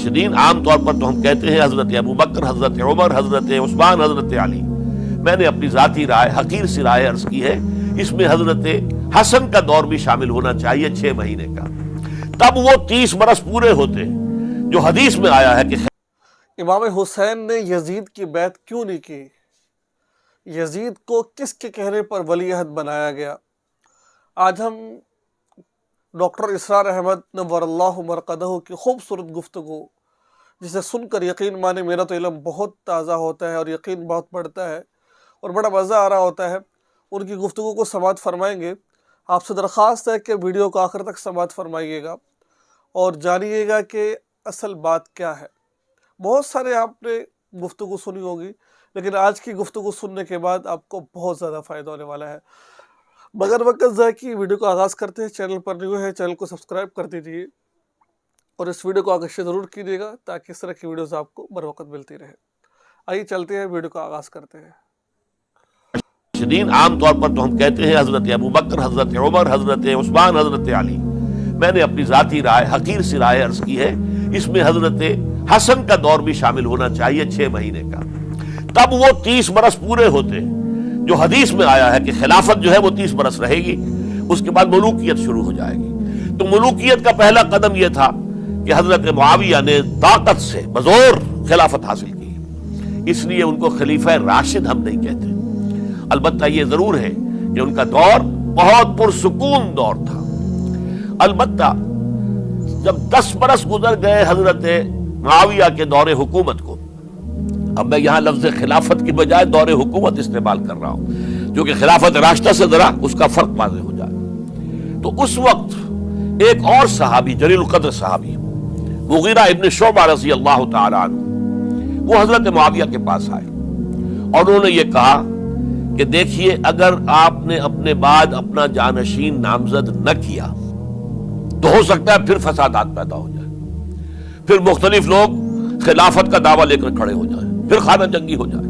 راشدین عام طور پر تو ہم کہتے ہیں حضرت ابو بکر، حضرت عمر، حضرت عثمان، حضرت علی. میں نے اپنی ذاتی رائے، حقیر سی رائے عرض کی ہے، اس میں حضرت حسن کا دور بھی شامل ہونا چاہیے 6 مہینے کا، تب وہ 30 برس پورے ہوتے جو حدیث میں آیا ہے کہ امام حسین نے یزید کی بیعت کیوں نہیں کی؟ یزید کو کس کے کہنے پر ولی عہد بنایا گیا؟ آج ہم ڈاکٹر اسرار احمد نور اللہ مرقدہ کی خوبصورت گفتگو، جسے سن کر یقین مانے میرا تو علم بہت تازہ ہوتا ہے اور یقین بہت بڑھتا ہے اور بڑا مزہ آ رہا ہوتا ہے، ان کی گفتگو کو سماعت فرمائیں گے. آپ سے درخواست ہے کہ ویڈیو کو آخر تک سماعت فرمائیے گا اور جانیے گا کہ اصل بات کیا ہے. بہت سارے آپ نے گفتگو سنی ہوگی، لیکن آج کی گفتگو سننے کے بعد آپ کو بہت زیادہ فائدہ ہونے والا ہے. مگر وقت ضائع کی ویڈیو کو آغاز کرتے ہیں. چینل پر نیو ہے، چینل کو سبسکرائب کر دیجیے اور اس ویڈیو کو آگے شیئر ضرور کیجیے گا تاکہ اس طرح کی ویڈیوز آپ کو بر وقت ملتی رہے. آئیے چلتے ہیں، ویڈیو کو آغاز کرتے ہیں. راشدین عام طور پر تو ہم کہتے ہیں حضرت ابو بکر، حضرت عمر، حضرت عثمان، حضرت علی. میں نے اپنی ذاتی رائے، حقیر سی رائے عرض کی ہے، اس میں حضرت حسن کا دور بھی شامل ہونا چاہیے 6 مہینے کا، تب وہ 30 برس پورے ہوتے جو حدیث میں آیا ہے کہ خلافت جو ہے وہ 30 برس رہے گی، اس کے بعد ملوکیت شروع ہو جائے گی. تو ملوکیت کا پہلا قدم یہ تھا کہ حضرت معاویہ نے طاقت سے بزور خلافت حاصل کی، اس لیے ان کو خلیفہ راشد ہم نہیں کہتے. البتہ یہ ضرور ہے کہ ان کا دور بہت پرسکون دور تھا. البتہ جب 10 برس گزر گئے حضرت معاویہ کے دور حکومت کو، اب میں یہاں لفظ خلافت کی بجائے دور حکومت استعمال کر رہا ہوں، جو کہ خلافت راشدہ سے ذرا اس کا فرق واضح ہو جائے. تو اس وقت ایک اور صحابی، جلیل القدر صحابی مغیرہ ابن شعبہ رضی اللہ تعالی عنہ، وہ حضرت معاویہ کے پاس آئے اور انہوں نے یہ کہا کہ دیکھیے، اگر آپ نے اپنے بعد اپنا جانشین نامزد نہ کیا تو ہو سکتا ہے پھر فسادات پیدا ہو جائے، پھر مختلف لوگ خلافت کا دعویٰ لے کر کھڑے ہو جائیں، پھر خانہ جنگی ہو جائے.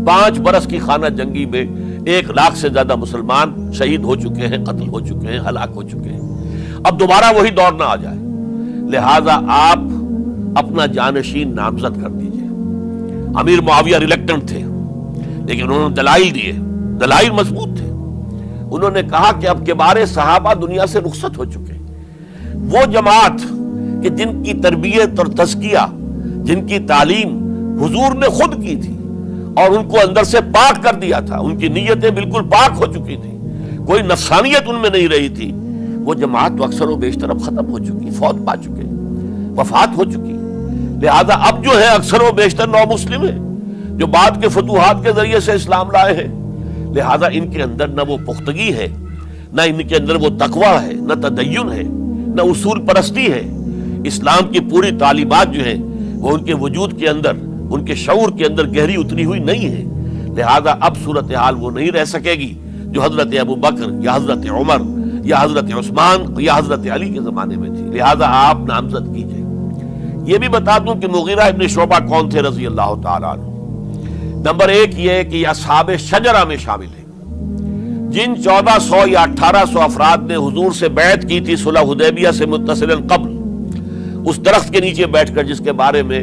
5 برس کی خانہ جنگی میں 1 لاکھ سے زیادہ مسلمان شہید ہو چکے ہیں، قتل ہو چکے ہیں، ہلاک ہو چکے ہیں. اب دوبارہ وہی دور نہ آ جائے، لہذا آپ اپنا جانشین نامزد کر دیجئے. امیر معاویہ ریلیکٹنٹ تھے، لیکن انہوں نے دلائل دیے، دلائل مضبوط تھے. انہوں نے کہا کہ اب کبار صحابہ دنیا سے رخصت ہو چکے، وہ جماعت کہ جن کی تربیت اور تزکیہ، جن کی تعلیم حضور نے خود کی تھی اور ان کو اندر سے پاک کر دیا تھا، ان کی نیتیں بالکل پاک ہو چکی تھی، کوئی نفسانیت ان میں نہیں رہی تھی، وہ جماعت تو اکثر و بیشتر اب ختم ہو چکی، فوت پا چکے، وفات ہو چکی. لہذا اب جو ہے اکثر و بیشتر نو مسلم ہیں جو بعد کے فتوحات کے ذریعے سے اسلام لائے ہیں. لہذا ان کے اندر نہ وہ پختگی ہے، نہ ان کے اندر وہ تقویٰ ہے، نہ تدین ہے، نہ اصول پرستی ہے. اسلام کی پوری تعلیمات جو ہیں وہ ان کے وجود کے اندر، ان کے شعور کے اندر گہری اتری ہوئی نہیں ہے. لہذا اب صورتحال وہ نہیں رہ سکے گی جو حضرت ابو بکر یا حضرت عمر یا حضرت عثمان یا حضرت علی کے زمانے میں تھی. لہذا آپ نامزد کیجئے. یہ بھی بتا دوں کہ مغیرہ ابن شعبہ کون تھے رضی اللہ تعالیٰ عنہ. نمبر 1 یہ کہ یہ اصحاب شجرہ میں شامل ہیں، جن 1400 یا 1800 افراد نے حضور سے بیعت کی تھی صلح حدیبیہ سے متصلاً قبل، اس درخت کے نیچے بیٹھ کر جس کے بارے میں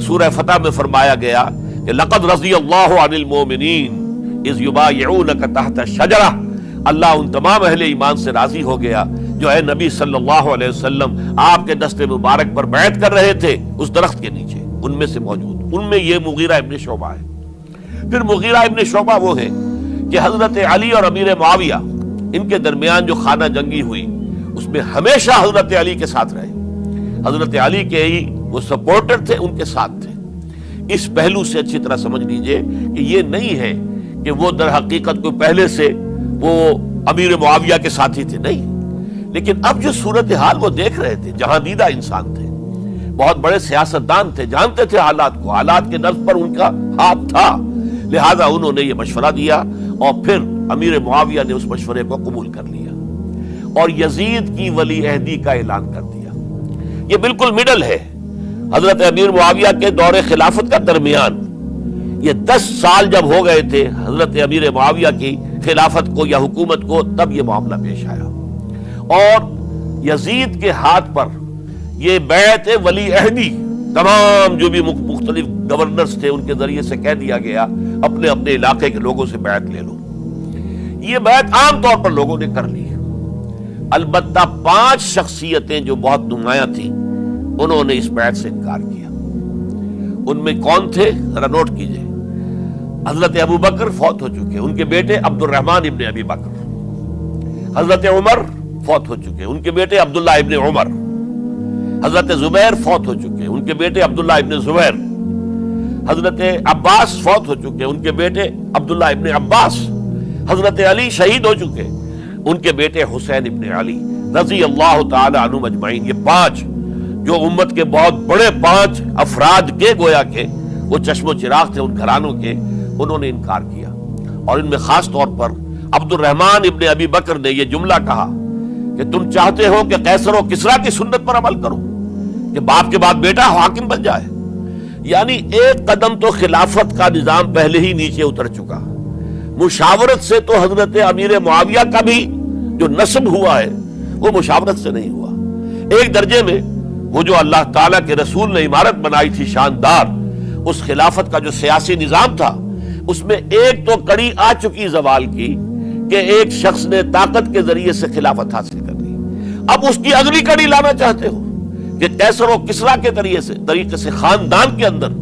سورہ فتح میں فرمایا گیا کہ لقد رضی اللہ عن المؤمنین اذ یبایعونک تحت الشجرہ. اللہ ان تمام اہل ایمان سے راضی ہو گیا جو اے نبی صلی اللہ علیہ وسلم آپ کے دست مبارک پر بیعت کر رہے تھے اس درخت کے نیچے، ان میں سے موجود، ان میں یہ مغیرہ ابن شعبہ ہے. پھر مغیرہ ابن شعبہ وہ ہے کہ حضرت علی اور امیر معاویہ ان کے درمیان جو خانہ جنگی ہوئی اس میں ہمیشہ حضرت علی کے ساتھ رہے، حضرت علی کے ہی وہ سپورٹر تھے، ان کے ساتھ تھے. اس پہلو سے اچھی طرح سمجھ لیجئے کہ یہ نہیں ہے کہ وہ در حقیقت کو پہلے سے وہ امیر معاویہ کے ساتھی تھے، نہیں. لیکن اب جو صورتحال وہ دیکھ رہے تھے، جہاں دیدہ انسان تھے، بہت بڑے سیاستدان تھے، جانتے تھے حالات کو، حالات کے نبض پر ان کا ہاتھ تھا. لہذا انہوں نے یہ مشورہ دیا اور پھر امیر معاویہ نے اس مشورے کو قبول کر لیا اور یزید کی ولی عہدی کا اعلان کر دیا. یہ بالکل مڈل ہے حضرت امیر معاویہ کے دور خلافت کا درمیان. یہ 10 سال جب ہو گئے تھے حضرت امیر معاویہ کی خلافت کو یا حکومت کو، تب یہ معاملہ پیش آیا اور یزید کے ہاتھ پر یہ بیعت ولی عہدی تمام جو بھی مختلف گورنرز تھے ان کے ذریعے سے کہہ دیا گیا اپنے اپنے علاقے کے لوگوں سے بیعت لے لو. یہ بیعت عام طور پر لوگوں نے کر لی. البتہ 5 شخصیتیں جو بہت نمایاں تھیں انہوں نے اس بیعت سے انکار کیا. ان میں کون تھے ذرا نوٹ کیجئے. حضرت ابو بکر فوت ہو چکے, ان کے بیٹے عبد الرحمن ابن ابی بکر. حضرت عمر فوت ہو چکے, ان کے بیٹے عبداللہ ابن عمر. حضرت زبیر فوت ہو چکے, ان کے بیٹے عبداللہ ابن زبیر. حضرت عباس فوت ہو چکے, ان کے بیٹے عبداللہ ابن عباس. حضرت علی شہید ہو چکے, ان کے بیٹے حسین ابن علی رضی اللہ تعالی عنہم اجمعین. یہ 5 جو امت کے بہت بڑے 5 افراد کے گویا کے وہ چشم و چراغ تھے ان گھرانوں کے, انہوں نے انکار کیا. اور ان میں خاص طور پر عبد الرحمن ابن ابی بکر نے یہ جملہ کہا کہ تم چاہتے ہو کہ قیصر و کسریٰ کی سنت پر عمل کرو کہ باپ کے بعد بیٹا حاکم بن جائے. یعنی ایک قدم تو خلافت کا نظام پہلے ہی نیچے اتر چکا. مشاورت سے تو حضرت امیر معاویہ کا بھی جو نسب ہوا ہے وہ مشاورت سے نہیں ہوا. ایک درجے میں وہ جو اللہ تعالیٰ کے رسول نے عمارت بنائی تھی شاندار, اس خلافت کا جو سیاسی نظام تھا اس میں ایک تو کڑی آ چکی زوال کی کہ ایک شخص نے طاقت کے ذریعے سے خلافت حاصل کر لی. اب اس کی اگلی کڑی لانا چاہتے ہو کہ قیصر و کسریٰ کے طریقے سے خاندان کے اندر,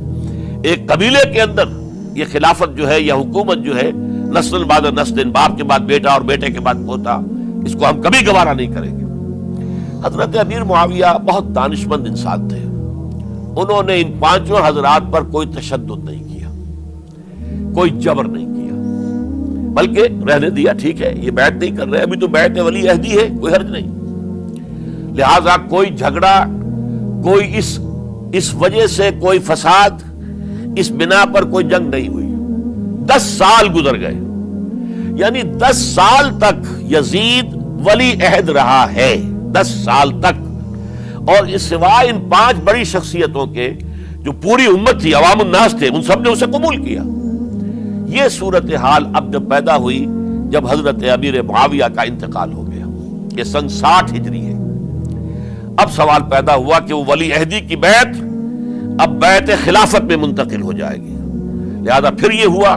ایک قبیلے کے اندر یہ خلافت جو ہے یا حکومت جو ہے نسل بعد نسل, باپ کے بعد بیٹا اور بیٹے کے بعد پوتا, اس کو ہم کبھی گوارا نہیں کریں گے. حضرت امیر معاویہ بہت دانشمند انسان تھے. انہوں نے ان 5 حضرات پر کوئی تشدد نہیں کیا, کوئی جبر نہیں کیا, بلکہ رہنے دیا. ٹھیک ہے یہ بیعت نہیں کر رہے, ابھی تو بیعت ولی عہدی ہے, کوئی حرج نہیں. لہذا کوئی جھگڑا, کوئی اس وجہ سے کوئی فساد, اس بنا پر کوئی جنگ نہیں ہوئی. 10 سال گزر گئے, یعنی 10 سال تک یزید ولی عہد رہا ہے. 10 سال تک. اور اس سوائے ان 5 بڑی شخصیتوں کے جو پوری امت تھی, عوام الناس تھے, ان سب نے اسے قبول کیا. یہ صورتحال اب جب پیدا ہوئی جب حضرت امیر معاویہ کا انتقال ہو گیا, یہ سن 60 ہجری ہے. اب سوال پیدا ہوا کہ وہ ولی عہدی کی بیعت اب بیعت خلافت میں منتقل ہو جائے گی. لہذا پھر یہ ہوا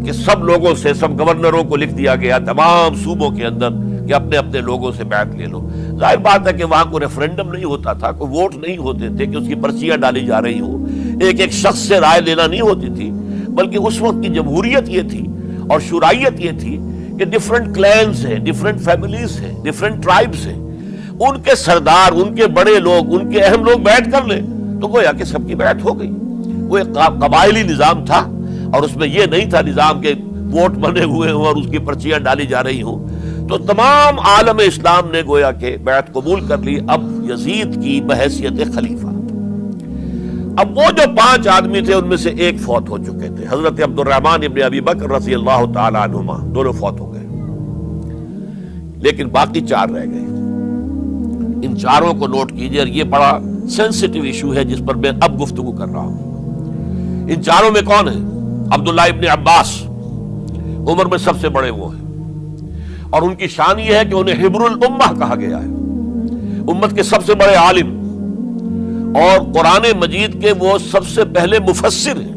کہ سب لوگوں سے, سب گورنروں کو لکھ دیا گیا تمام صوبوں کے اندر کہ اپنے اپنے لوگوں سے بیعت لے لو. ظاہر بات ہے کہ وہاں کوئی ریفرنڈم نہیں ہوتا تھا, کوئی ووٹ نہیں ہوتے تھے کہ اس کی پرچیاں ڈالی جا رہی ہوں, ایک ایک شخص سے رائے لینا نہیں ہوتی تھی, بلکہ اس وقت کی جمہوریت یہ تھی اور شورائیت یہ تھی کہ ڈفرنٹ کلینز ہیں, ڈفرنٹ فیملیز ہیں, ڈفرنٹ ٹرائبز ہیں, ان کے سردار, ان کے بڑے لوگ, ان کے اہم لوگ بیعت کر لیں تو گویا کہ سب کی بیعت ہو گئی. وہ ایک قبائلی نظام تھا اور اس میں یہ نہیں تھا نظام کے ووٹ بنے ہوئے ہوں اور اس کی پرچیاں ڈالی جا رہی ہوں. تو تمام عالم اسلام نے گویا کہ بیعت قبول کر لی اب یزید کی بحیثیت خلیفہ. اب وہ جو 5 آدمی تھے ان میں سے ایک فوت ہو چکے تھے, حضرت عبد الرحمن ابن ابی بکر رضی اللہ تعالی عنہما, دونوں فوت ہو گئے, لیکن باقی 4 رہ گئے. ان 4 کو نوٹ کیجئے, اور یہ بڑا سینسٹیو ایشو ہے جس پر میں اب گفتگو کر رہا ہوں. ان 4 میں کون ہیں؟ عبداللہ ابن عباس, عمر میں سب سے بڑے وہ ہیں, اور ان کی شان یہ ہے کہ انہیں حبر الامہ کہا گیا ہے, امت کے سب سے بڑے عالم, اور قرآن مجید کے وہ سب سے پہلے مفسر ہیں.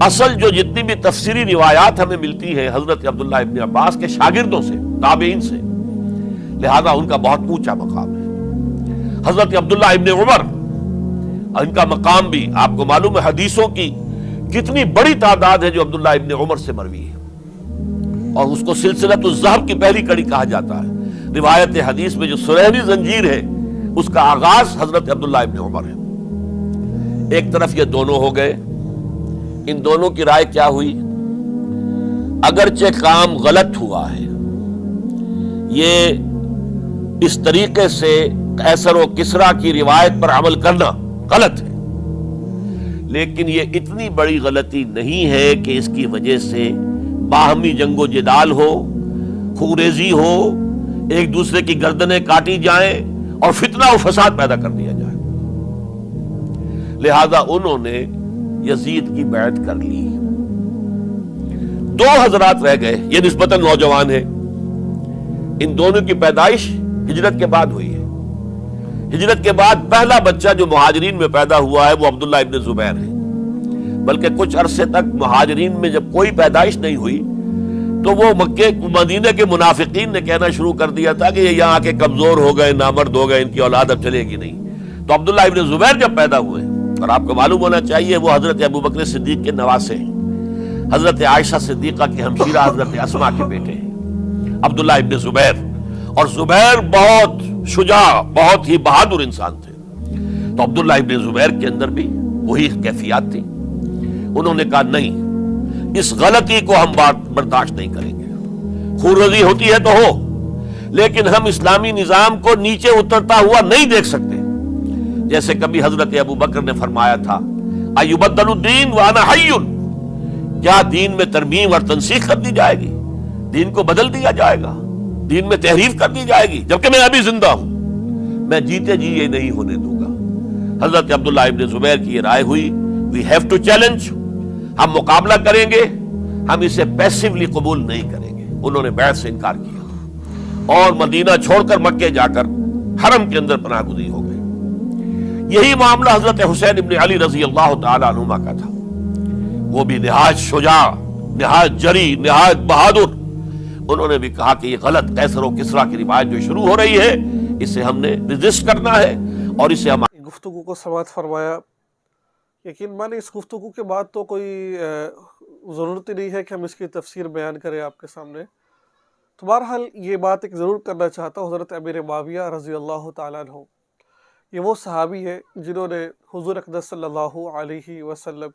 اصل جو جتنی بھی تفسیری روایات ہمیں ملتی ہیں حضرت عبداللہ ابن عباس کے شاگردوں سے, تابعین سے, لہذا ان کا بہت اونچا مقام ہے. حضرت عبداللہ ابن عمر, ان کا مقام بھی آپ کو معلوم ہے, حدیثوں کی کتنی بڑی تعداد ہے جو عبداللہ ابن عمر سے مروی ہے, اور اس کو سلسلۃ الذہب کی پہلی کڑی کہا جاتا ہے. روایت حدیث میں جو سرہنی زنجیر ہے اس کا آغاز حضرت عبداللہ ابن عمر ہے. ایک طرف یہ دونوں ہو گئے, ان دونوں کی رائے کیا ہوئی؟ اگرچہ کام غلط ہوا ہے, یہ اس طریقے سے قیصر و کسریٰ کی روایت پر عمل کرنا غلط ہے, لیکن یہ اتنی بڑی غلطی نہیں ہے کہ اس کی وجہ سے باہمی جنگ و جدال ہو, خوریزی ہو, ایک دوسرے کی گردنیں کاٹی جائیں اور فتنہ و فساد پیدا کر دیا جائے. لہذا انہوں نے یزید کی بیعت کر لی. 2 حضرات رہ گئے, یہ نسبتاً نوجوان ہیں, ان دونوں کی پیدائش ہجرت کے بعد ہوئی ہے. ہجرت کے بعد پہلا بچہ جو مہاجرین میں پیدا ہوا ہے وہ عبداللہ ابن زبیر ہے، بلکہ کچھ عرصے تک مہاجرین میں جب کوئی پیدائش نہیں ہوئی تو وہ مکے مدینہ کے منافقین نے کہنا شروع کر دیا تھا کہ یہ یہاں آ کے کمزور ہو گئے، نامرد ہو گئے، ان کی اولاد اب چلے گی نہیں۔ تو عبداللہ ابن زبیر جب پیدا ہوئے، اور آپ کو معلوم ہونا چاہیے وہ حضرت ابوبکر صدیق کے نواسے ہیں، حضرت عائشہ صدیقہ کی ہمشیرہ حضرت اسماء کے بیٹے ہیں عبداللہ ابن زبیر، اور زبیر بہت شجاع، بہت ہی بہادر انسان تھے۔ تو عبداللہ ابن زبیر کے اندر بھی وہی کیفیات تھی۔ انہوں نے کہا نہیں، اس غلطی کو ہم برداشت نہیں کریں گے، خون ریزی ہوتی ہے تو ہو، لیکن ہم اسلامی نظام کو نیچے اترتا ہوا نہیں دیکھ سکتے۔ جیسے کبھی حضرت ابوبکر نے فرمایا تھا ایبدل الدین وانا حی، کیا دین میں ترمیم اور تنسیخ کر دی جائے گی، دین کو بدل دیا جائے گا، دین میں تحریف کر دی جائے گی جبکہ میں ابھی زندہ ہوں، میں جیتے جی یہ نہیں ہونے دوں گا۔ حضرت عبداللہ ابن زبیر کی یہ رائے ہوئی وی ہیو ٹو چیلنج، ہم مقابلہ کریں گے، ہم اسے پیسیولی قبول نہیں کریں گے۔ انہوں نے بیعت سے انکار کیا اور مدینہ چھوڑ کر مکے جا کر حرم کے اندر پناہ گزین ہو گئے۔ یہی معاملہ حضرت حسین ابن علی رضی اللہ تعالی عنہما کا تھا، وہ بھی نہایت شجاع، نہایت جری، نہایت بہادر۔ انہوں نے بھی کہا کہ یہ غلط قیصر و کسریٰ کی روایت جو شروع ہو رہی ہے اسے ہم نے ریزسٹ کرنا ہے اور اسے ہم گفتگو کو سماعت فرمایا۔ یقین مانے اس گفتگو کے بعد تو کوئی ضرورت ہی نہیں ہے کہ ہم اس کی تفسیر بیان کریں آپ کے سامنے۔ تو بہرحال یہ بات ایک ضرور کرنا چاہتا ہوں، حضرت امیر معاویہ رضی اللہ تعالیٰ عنہ یہ وہ صحابی ہے جنہوں نے حضور اقدس صلی اللہ علیہ وسلم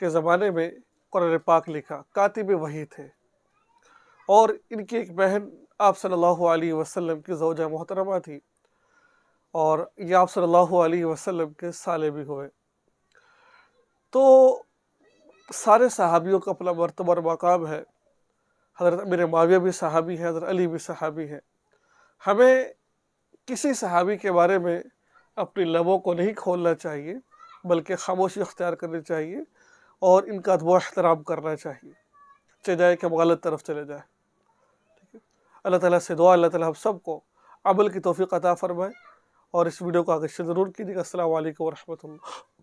کے زمانے میں قرآن پاک لکھا، کاتب وحی تھے، اور ان کی ایک بہن آپ صلی اللہ علیہ وسلم کی زوجہ محترمہ تھی، اور یہ آپ صلی اللہ علیہ وسلم کے سالے بھی ہوئے۔ تو سارے صحابیوں کا اپنا مرتبہ اور مقام ہے۔ حضرت امیر معاویہ بھی صحابی ہے، حضرت علی بھی صحابی ہے۔ ہمیں کسی صحابی کے بارے میں اپنی لبوں کو نہیں کھولنا چاہیے، بلکہ خاموشی اختیار کرنی چاہیے اور ان کا ادب و احترام کرنا چاہیے، چاہے کہ ہم غلط طرف چلے جائیں۔ ٹھیک ہے، اللہ تعالیٰ سے دعا اللہ تعالیٰ ہم سب کو عمل کی توفیق عطا فرمائے، اور اس ویڈیو کو آگے شیئر ضرور کیجیے گا۔ السلام علیکم ورحمۃ اللہ۔